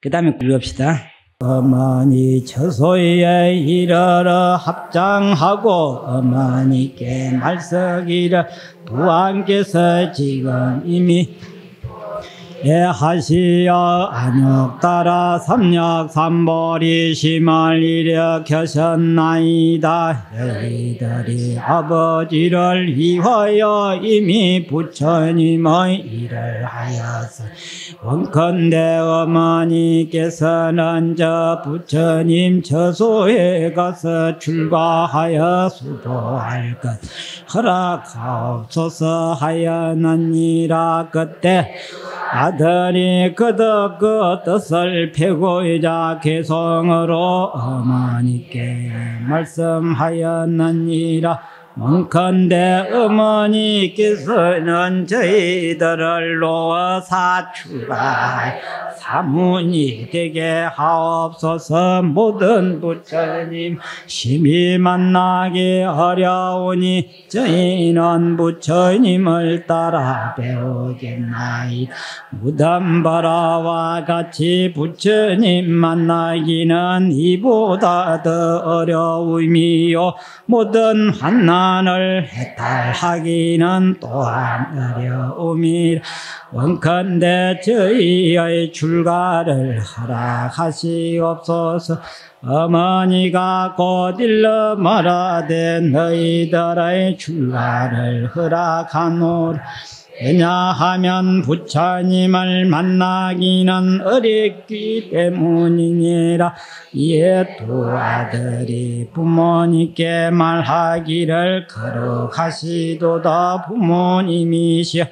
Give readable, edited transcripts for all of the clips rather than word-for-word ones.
그 다음에 읽읍시다. 어머니 처소에 이르러 합장하고 어머니께 말석이를 부왕께서 지금 이미 하시어 안역 따라 삼역 삼보리 심을 일으켜셨나이다. 너희들이 아버지를 위하여 이미 부처님의 일을 하여서 원컨대 어머니께서는 저 부처님 처소에 가서 출가하여 수도할 것 허락하옵소서 하였느니라. 그때 아들이 그덕 그 뜻을 펴고이자 개성으로 어머니께 말씀하였느니라. 원컨대 어머니께서는 저희들을 놓아 사출할 사문이 되게 하옵소서. 모든 부처님 심히 만나기 어려우니 저희는 부처님을 따라 배우겠나이다. 무덤바라와 같이 부처님 만나기는 이보다 더 어려움이요 모든 환난을 해탈하기는 또한 어려움이라. 원컨대 저희의 출가를 허락하시옵소서. 어머니가 곧 일러 말하되 너희들의 출가를 허락하노라. 왜냐하면 부처님을 만나기는 어렵기 때문이니라. 이에 두 아들이 부모님께 말하기를 거룩하시도다 부모님이시여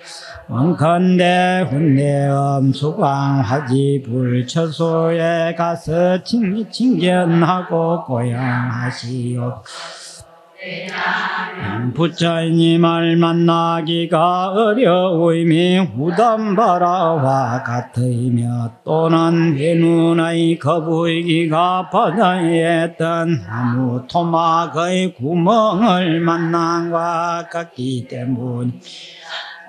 원컨대 훈내엄 수광화지 불처소에 가서 칭견하고 고향하시오. 부처님을 만나기가 어려우이미 무덤바라와 같으며 또는 해눈의 거북이가 바다에 뜬 나무 토막의 구멍을 만남과 같기 때문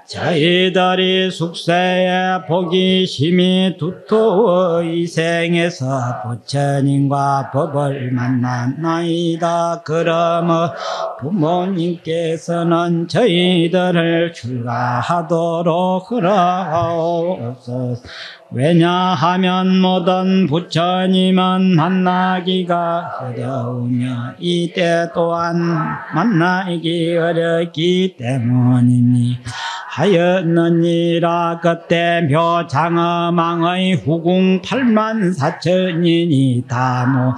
저희들이 숙세에 복이 심히 두터워 이 생에서 부처님과 법을 만났나이다. 그러므 부모님께서는 저희들을 출가하도록 허락하옵소서. 왜냐하면 모든 부처님은 만나기가 어려우며 이때 또한 만나기 어렵기 때문이니 하였느니라. 그때 묘장엄왕의 후궁 8만 4천인이 다모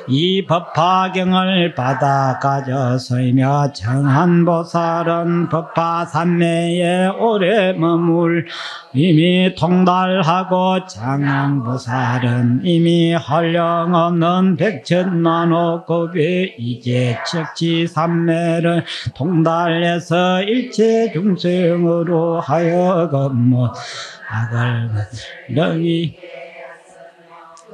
이 법화경을 받아 가져서이며 정한보살은 법화 삼매에 오래 머물 이미 통달하고 장항보살은 이미 한량없는 백천만호급의 이제 척지 삼매를 통달해서 일체 중생으로 하여금 악을 너희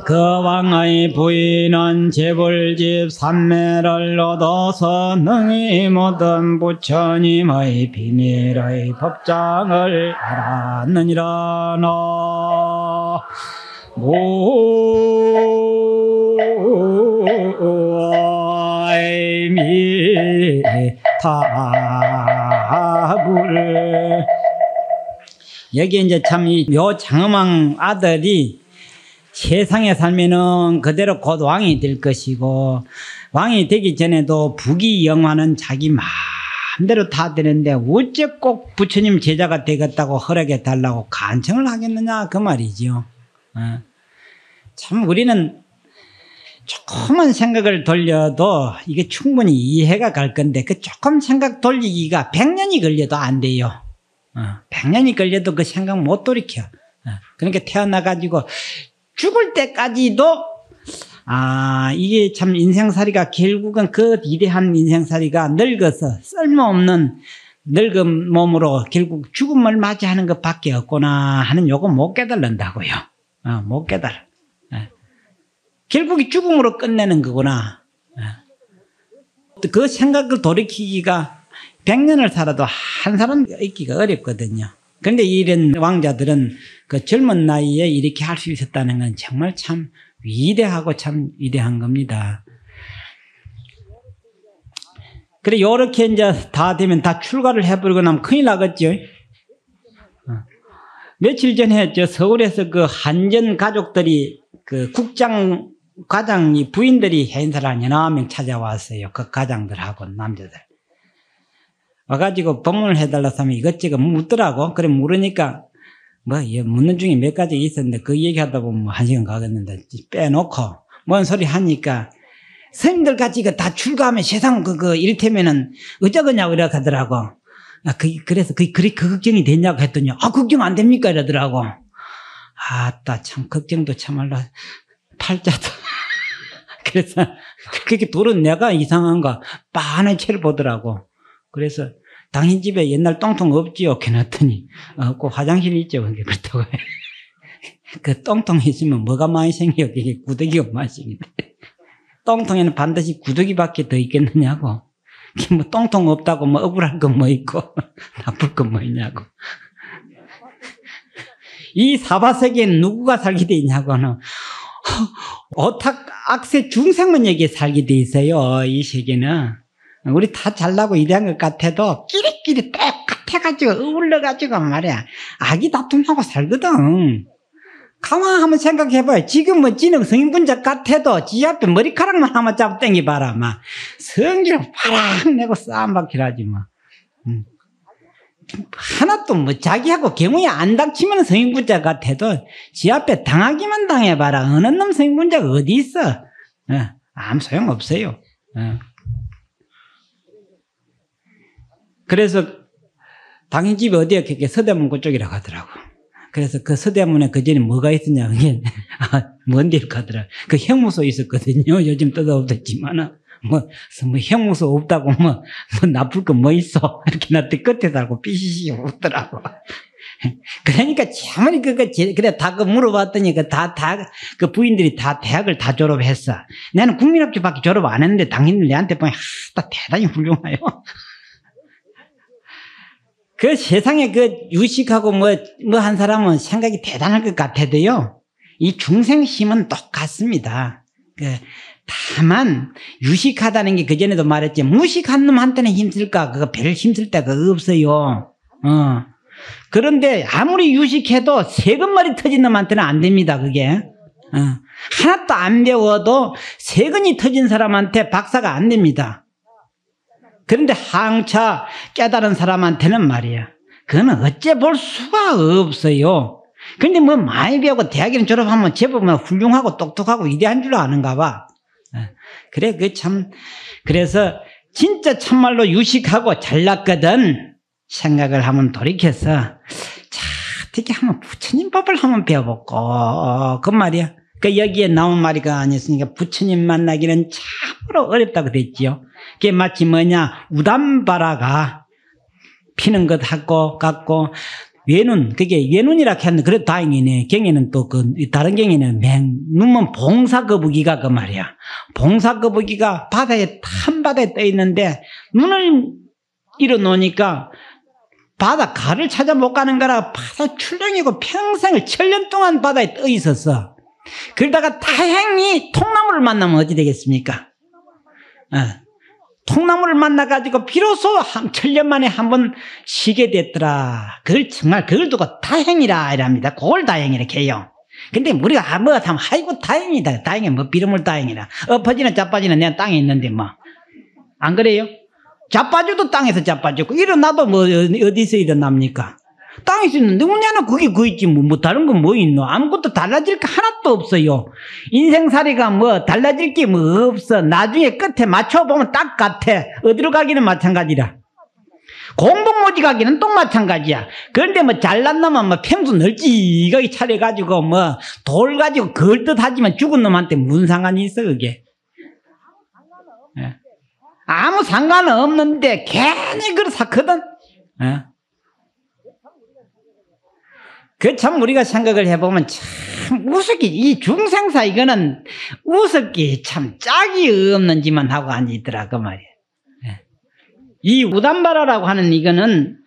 그 왕의 부인은 재불집 삼매를 얻어서 능히 모든 부처님의 비밀의 법장을 알았느니라. 나무아미타불. 여기 이제 참 이 묘장엄왕 아들이 세상에 살면은 그대로 곧 왕이 될 것이고 왕이 되기 전에도 부귀영화는 자기 마음대로 다 되는데 어째 꼭 부처님 제자가 되겠다고 허락해 달라고 간청을 하겠느냐 그 말이죠. 참 우리는 조금만 생각을 돌려도 이게 충분히 이해가 갈 건데 그 조금 생각 돌리기가 100년이 걸려도 안 돼요. 100년이 걸려도 그 생각 못 돌이켜. 그러니까 태어나가지고 죽을 때까지도 이게 참 인생살이가 결국은 그 위대한 인생살이가 늙어서 쓸모없는 늙은 몸으로 결국 죽음을 맞이하는 것밖에 없구나 하는 요거 못 깨달는다고요. 못 깨달아. 결국 죽음으로 끝내는 거구나. 그 생각을 돌이키기가 100년을 살아도 한 사람 있기가 어렵거든요. 그런데 이런 왕자들은 그 젊은 나이에 이렇게 할 수 있었다는 건 정말 참 위대하고 참 위대한 겁니다. 그래, 요렇게 이제 다 되면 다 출가를 해버리고 나면 큰일 나겠죠. 며칠 전에 서울에서 그 한전 가족들이 그 국장 과장이 부인들이 행사를 한 9명 찾아왔어요. 그 가장들하고 남자들. 와가지고 법문을 해달라고 하면 이것저것 묻더라고. 그래 물으니까 뭐 묻는 중에 몇 가지 있었는데 그 얘기하다 보면 뭐 1시간 가겠는데 빼놓고 뭔 소리 하니까 스님들 같이 다 출가하면 세상 이를테면은 어쩌겠냐고 이렇게 하더라고. 그래서 그 걱정이 됐냐고 했더니 걱정 안 됩니까 이러더라고. 아따 참 걱정도 참말로 팔자도. 그래서 그렇게 돌은 내가 이상한가 빤한 채를 보더라고. 그래서 당신 집에 옛날 똥통 없지요? 해놨더니 그 화장실 있죠. 그렇다고 해. 그 똥통 있으면 뭐가 많이 생겨? 이게 구더기가 많이 생긴데. 똥통에는 반드시 구더기밖에 더 있겠느냐고. 뭐 똥통 없다고 뭐 억울한 건 뭐 있고 나쁠 건 뭐 있냐고. 이 사바세계는 누구가 살게 돼 있냐고는 오탁 악세 중생만 여기에 살게 돼 있어요. 이 세계는 우리 다 잘나고 이래한 것 같아도 끼리끼리 똑같아가지고 어울려가지고 말이야 아기 다툼하고 살거든. 가만 한번 생각해봐요. 지금 뭐 지능 성인분자 같아도 지 앞에 머리카락만 한번 잡고 땡겨봐라. 막 성질 파락 내고 싸움박히라지 뭐. 하나도 뭐 자기하고 경우에 안 닥치면 성인분자 같아도 지 앞에 당하기만 당해봐라. 어느 놈 성인분자가 어디 있어. 아무 소용없어요. 그래서 당신 집이 어디야? 그게 서대문 그쪽이라고 하더라고. 그래서 그 서대문에 그 전에 뭐가 있었냐, 그게, 먼 데로 가더라. 그 형무소 있었거든요. 요즘 뜯어없었지만은, 형무소 없다고, 나쁠 거 뭐 있어. 이렇게 나한테 끝에 달고 삐시시 웃더라고. 그러니까, 참으니 그래, 다 물어봤더니, 그 부인들이 다 대학을 다 졸업했어. 나는 국민학교밖에 졸업 안 했는데, 당신들 내한테 보면, 대단히 훌륭해요. 그 세상에 유식하고 한 사람은 생각이 대단할 것 같아도요, 이 중생심은 똑같습니다. 다만, 유식하다는 게 그전에도 말했지, 무식한 놈한테는 힘쓸까? 그거 별 힘쓸 데가 없어요. 그런데 아무리 유식해도 세근머리 터진 놈한테는 안 됩니다, 그게. 하나도 안 배워도 세근이 터진 사람한테 박사가 안 됩니다. 그런데 항차 깨달은 사람한테는 말이야, 그거는 어째 볼 수가 없어요. 그런데 많이 배우고 대학을 졸업하면 제법 훌륭하고 똑똑하고 위대한 줄 아는가 봐. 그래, 그래서 진짜 참말로 유식하고 잘났거든 생각을 하면 돌이켜서, 어떻게 하면 부처님 법을 한번 배워보고, 그 말이야. 여기에 나온 말이 아니었으니까 부처님 만나기는 참으로 어렵다고 됐지요. 그게 마치 우담바라가 피는 것 같고, 그게 외눈이라 했는데, 그래도 다행이네. 경에는 다른 경에는 눈먼 봉사거북이가 그 말이야. 봉사거북이가 바다에 떠 있는데, 눈을 일어놓으니까, 가를 찾아 못 가는 거라 바다 출렁이고 평생을 1000년 동안 바다에 떠 있었어. 그러다가 다행히 통나무를 만나면 어찌 되겠습니까? 통나무를 만나가지고 비로소 1000년 만에 한번 쉬게 됐더라. 그걸 두고 다행이라 이랍니다. 그걸 다행이라 해요. 근데 우리가 하면 아이고 다행이다. 비름을 다행이라. 엎어지나 자빠지나 내가 땅에 있는데 안 그래요? 자빠져도 땅에서 자빠졌고, 일어나도 어디서 일어납니까? 땅에서 있는데, 우냐나 그게 있지, 다른 건 뭐 있노? 아무것도 달라질 게 하나도 없어요. 인생살이가 달라질 게 없어. 나중에 끝에 맞춰보면 딱 같아. 어디로 가기는 마찬가지라. 공동모지 가기는 또 마찬가지야. 그런데 잘난 놈은 평소 널찍하게 차려가지고, 돌 가지고 걸듯 하지만 죽은 놈한테 무슨 상관이 있어, 그게? 아무 상관은 없는데 괜히 그렇거든. 참 우리가 생각을 해보면 참 우습기, 이 중생사 이거는 우습기 참 짝이 없는 짓만 하고 앉아있더라 그 말이야. 이 우담바라라고 하는 이거는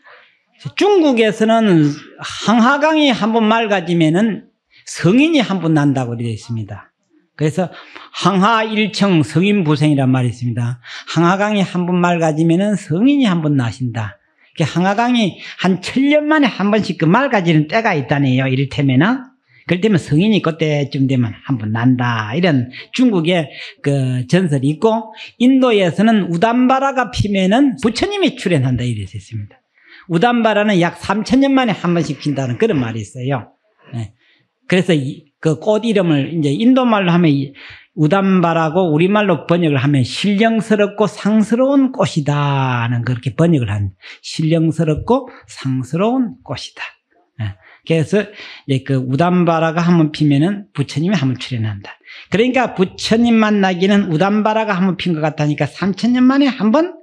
중국에서는 항하강이 한번 맑아지면은 성인이 한 번 난다고 되어 있습니다. 그래서 항하일청 성인부생이란 말이 있습니다. 항하강이 한 번 맑아지면은 성인이 한 번 나신다. 항하강이 한 1000년 만에 한 번씩 그 맑아지는 때가 있다네요. 이를테면은. 그럴 때면 성인이 그때쯤 되면 한 번 난다. 이런 중국의 그 전설이 있고, 인도에서는 우담바라가 피면은 부처님이 출현한다. 이래서 있습니다. 우담바라는 약 3000년 만에 한 번씩 핀다는 그런 말이 있어요. 네. 그래서 그 꽃 이름을 이제 인도말로 하면 우담바라고 우리말로 번역을 하면 신령스럽고 상스러운 꽃이다는 그렇게 번역을 한, 신령스럽고 상스러운 꽃이다. 네. 그래서 이제 그 우담바라가 한번 피면은 부처님이 한번 출현한다. 그러니까 부처님 만나기는 우담바라가 한번 핀 것 같다니까 3000년 만에 한번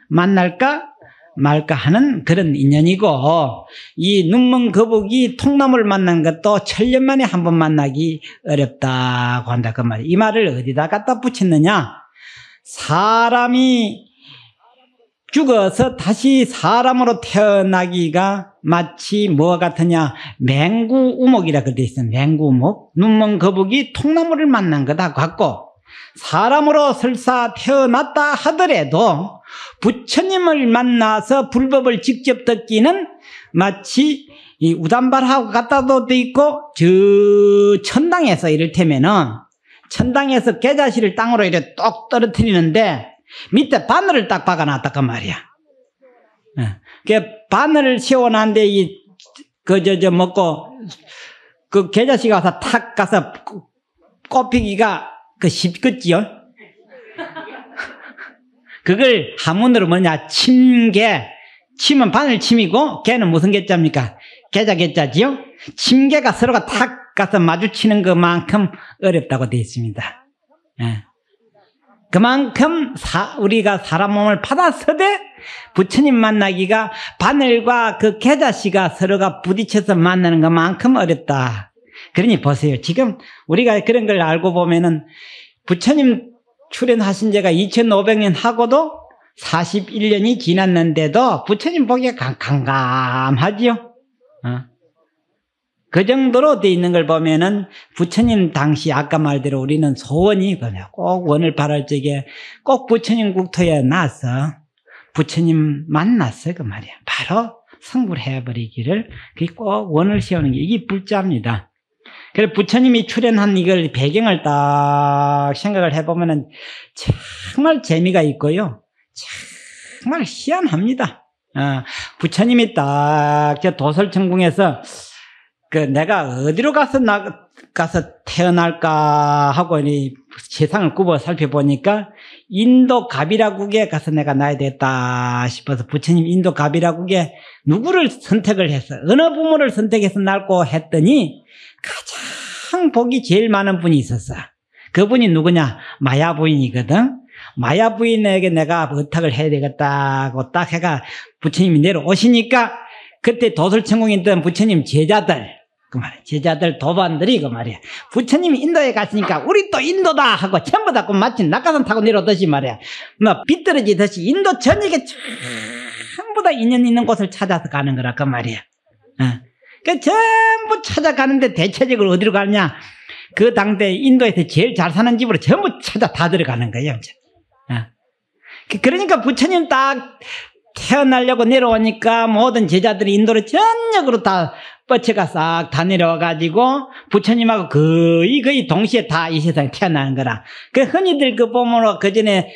만날까 말까 하는 그런 인연이고, 이 눈먼 거북이 통나무를 만난 것도 1000년 만에 한번 만나기 어렵다고 한다. 그 말이에요. 이 말을 어디다 갖다 붙였느냐? 사람이 죽어서 다시 사람으로 태어나기가 마치 뭐와 같으냐? 맹구우목이라 그렇게 있어요. 맹구우목. 눈먼 거북이 통나무를 만난 거다 같고, 사람으로 설사 태어났다 하더라도 부처님을 만나서 불법을 직접 듣기는 마치 이 우담바라하고 같다도 돼 있고, 저 천당에서 이를테면은 천당에서 계자실을 땅으로 이렇게 똑 떨어뜨리는데 밑에 바늘을 딱 박아놨다 그 말이야. 그 바늘을 씌워놨는데 먹고 그 계자실 가서 탁 가서 꼽히기가 쉽겠지요? 그걸 한문으로 뭐냐? 침개. 침은 바늘침이고, 개는 무슨 개자입니까? 개자지요? 침개가 서로가 탁 가서 마주치는 것만큼 어렵다고 되어 있습니다. 예. 그만큼 우리가 사람 몸을 받아서되 부처님 만나기가 바늘과 그 개자씨가 서로가 부딪혀서 만나는 것만큼 어렵다. 그러니 보세요. 지금 우리가 그런 걸 알고 보면은 부처님 출연하신 지가 2500년 하고도 41년이 지났는데도 부처님 보기가 강감하지요. 그 정도로 돼 있는 걸 보면은 부처님 당시 아까 말대로 우리는 소원이 꼭 원을 바랄 적에 꼭 부처님 국토에 나서 부처님 만났어 그 말이야. 바로 성불 해버리기를 꼭 원을 세우는 게 이게 불자입니다. 그래서 부처님이 출연한 이걸 배경을 딱 생각을 해보면은 정말 재미가 있고요. 정말 희한합니다. 부처님이 딱 저 도설천궁에서 내가 어디로 가서 태어날까 하고 이 세상을 굽어 살펴보니까 인도 가비라국에 가서 내가 나야 되겠다 싶어서 부처님 인도 가비라국에 누구를 선택을 해서 어느 부모를 선택해서 낳고 했더니 가장 복이 제일 많은 분이 있었어. 그분이 누구냐? 마야 부인이거든. 마야 부인에게 내가 부탁을 해야 되겠다고 딱 해가 부처님이 내려오시니까 그때 도설천궁에 있던 부처님 제자들 그 말이야. 제자들 도반들이 그 말이야. 부처님이 인도에 갔으니까 우리 또 인도다 하고 전부 다 마치 낙하산 타고 내려오듯이 말이야. 비떨어지듯이 인도 전역에 전부 다 인연 있는 곳을 찾아서 가는 거라 그 말이야. 그 전부 찾아가는데 대체적으로 어디로 가느냐? 그 당대 인도에서 제일 잘 사는 집으로 전부 찾아 다 들어가는 거예요. 그러니까 부처님 딱 태어나려고 내려오니까 모든 제자들이 인도로 전역으로 다 뻗쳐가 싹 다 내려와가지고 부처님하고 거의 동시에 다 이 세상에 태어나는 거라. 그 흔히들 그 보면 그 전에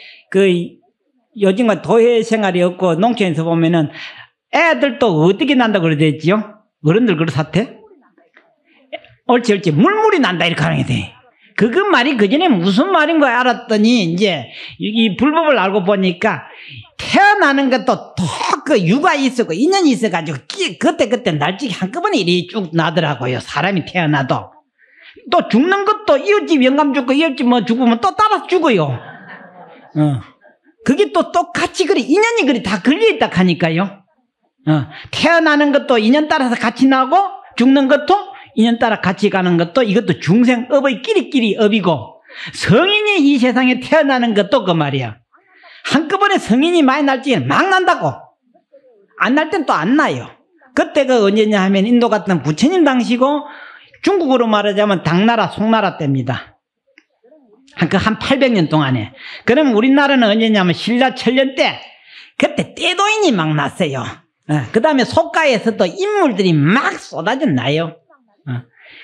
요즘은 도회 생활이 없고 농촌에서 보면은 애들도 어떻게 난다고 그러댔지요? 어른들 그렇사태? 옳지 물물이 난다 이렇게 하는 게 돼. 그거 말이 그 전에 무슨 말인 거 알았더니 이제 이 불법을 알고 보니까 태어나는 것도 또 그 유가 있었고 인연이 있어가지고 그때 날짜기 한꺼번에 이리 쭉 나더라고요. 사람이 태어나도. 또 죽는 것도 이웃집 영감 죽고 이웃집 뭐 죽으면 또 따라서 죽어요. 그게 또 똑같이 인연이 다 걸려있다 하니까요. 태어나는 것도 인연 따라서 같이 나고 죽는 것도 인연 따라 같이 가는 것도 이것도 중생업의 끼리끼리 업이고 성인이 이 세상에 태어나는 것도 그 말이야. 한꺼번에 성인이 많이 날 적에는 막 난다고. 안 날 땐 또 안 나요. 그때가 언제냐 하면 인도 같은 부처님 당시고 중국으로 말하자면 당나라, 송나라 때입니다. 한 800년 동안에. 그러면 우리나라는 언제냐면 신라 천년 때, 그때 떼도인이 막 났어요. 그 다음에 속가에서도 인물들이 막 쏟아져 나요.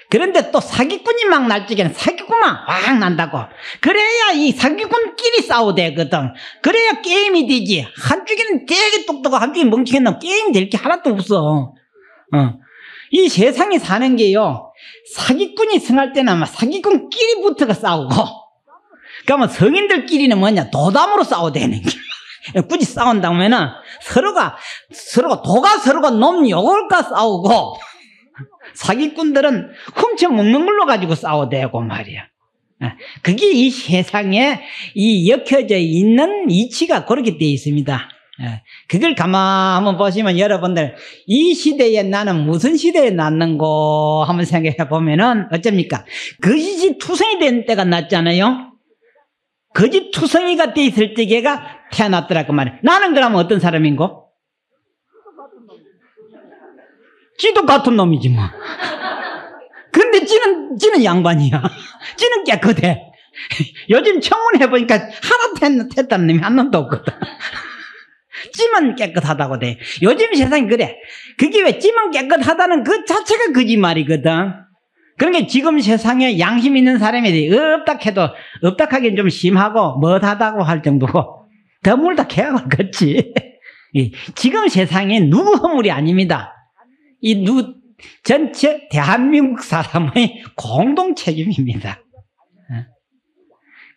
그런데 또 사기꾼이 막 날 적에는 사기꾼만 확 난다고. 그래야 이 사기꾼끼리 싸우되거든. 그래야 게임이 되지. 한쪽에는 되게 똑똑하고 한쪽에 멍청한 놈 게임 될 게 하나도 없어. 이 세상에 사는 게요, 사기꾼이 성할 때는 아마 사기꾼끼리 붙어가 싸우고, 그러면 성인들끼리는 뭐냐, 도담으로 싸워대는 게. 굳이 싸운다면은 서로가 도가 놈 욕을까 싸우고, 사기꾼들은 훔쳐먹는 걸로 가지고 싸워대고 말이야. 그게 이 세상에 이 엮여져 있는 이치가 그렇게 되어 있습니다. 그걸 가만 한번 보시면 여러분들, 이 시대에 나는 무슨 시대에 났는고 한번 생각해 보면은 어쩝니까? 거짓이 투성이 된 때가 났잖아요. 거짓 투성이가 돼 있을 때 걔가 태어났더라고 말이야. 나는 그러면 어떤 사람인고? 지도 같은 놈이지 뭐. 근데 지는 양반이야. 지는 깨끗해. 요즘 청문해보니까 하나 됐다는 놈이 한 놈도 없거든. 찜은 깨끗하다고 돼. 요즘 세상이 그래. 그게 왜 찜은 깨끗하다는 그 자체가 거짓말이거든. 그러니까 지금 세상에 양심 있는 사람에 대해 없다 해도, 없다 하기엔 좀 심하고 멋하다고 할 정도고, 더물다 해야 그렇지. 지금 세상에 누구 허물이 아닙니다. 전체 대한민국 사람의 공동 책임입니다.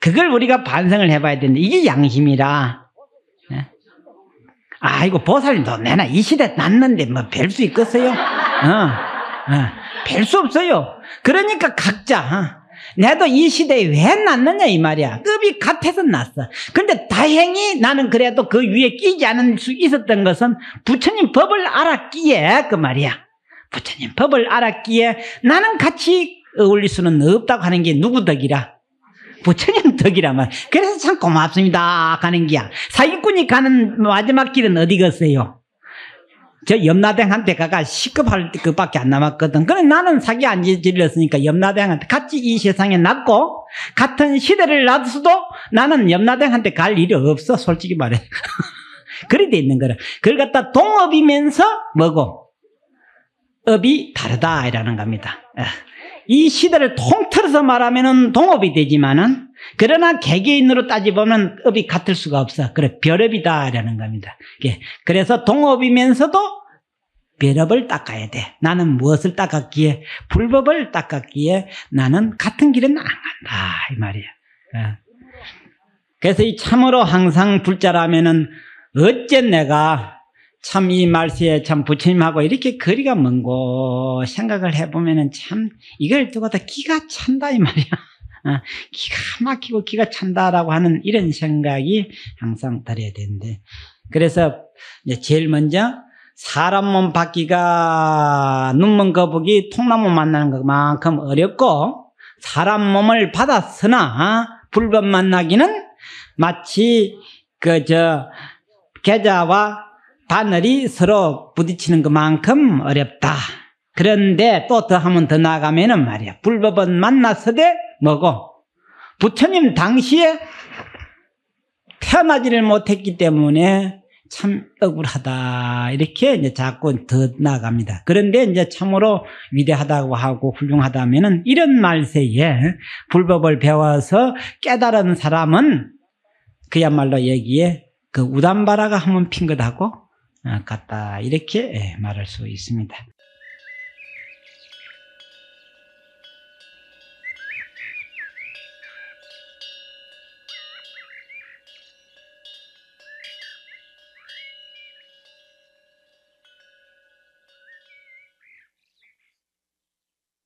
그걸 우리가 반성을 해봐야 되는데, 이게 양심이라. 아이고, 보살님도 내나 이 시대 났는데 뭐 뵐 수 있겠어요? 뵐 수 없어요. 그러니까 각자, 내도 이 시대에 왜 났느냐 이 말이야. 급이 같아서 났어. 근데 다행히 나는 그래도 그 위에 끼지 않을 수 있었던 것은 부처님 법을 알았기에 그 말이야. 부처님 법을 알았기에 나는 같이 어울릴 수는 없다고 하는 게 누구 덕이라? 부처님 덕이라 말. 그래서 참 고맙습니다 가는 기야. 사기꾼이 가는 마지막 길은 어디겠어요? 저 염라대왕한테 가가 시급할 그밖에 안 남았거든. 그래 나는 사기 안 질렀으니까 염라대왕한테 같이 이 세상에 났고 같은 시대를 놨어도 나는 염라대왕한테 갈 일이 없어, 솔직히 말해. 그래 돼 있는 거라. 그걸 갖다 동업이면서 뭐고? 업이 다르다 이라는 겁니다. 이 시대를 통틀어서 말하면은 동업이 되지만은, 그러나 개개인으로 따지보면 업이 같을 수가 없어. 그래, 별업이다 이라는 겁니다. 그래서 동업이면서도 별업을 닦아야 돼. 나는 무엇을 닦았기에? 불법을 닦았기에 나는 같은 길은 안 간다 이 말이야. 그래서 이 참으로 항상 불자라면은 어째 내가 참 이 말씀에 참 부처님하고 이렇게 거리가 먼고 생각을 해보면은 참 이걸 두고 다 기가 찬다 이 말이야. 기가 막히고 기가 찬다라고 하는 이런 생각이 항상 들어야 되는데, 그래서 이제 제일 먼저 사람 몸 받기가 눈먼 거북이 통나무 만나는 것만큼 어렵고, 사람 몸을 받았으나 불법 만나기는 마치 계자와 바늘이 서로 부딪히는 것만큼 어렵다. 그런데 또 더 하면 더 나아가면은 말이야, 불법은 만났으되 뭐고? 부처님 당시에 태어나지를 못했기 때문에 참 억울하다. 이렇게 이제 자꾸 더 나아갑니다. 그런데 이제 참으로 위대하다고 하고 훌륭하다면은 이런 말세에 불법을 배워서 깨달은 사람은 그야말로 여기에 그 우담바라가 한번 핀 것하고 같다. 이렇게 말할 수 있습니다.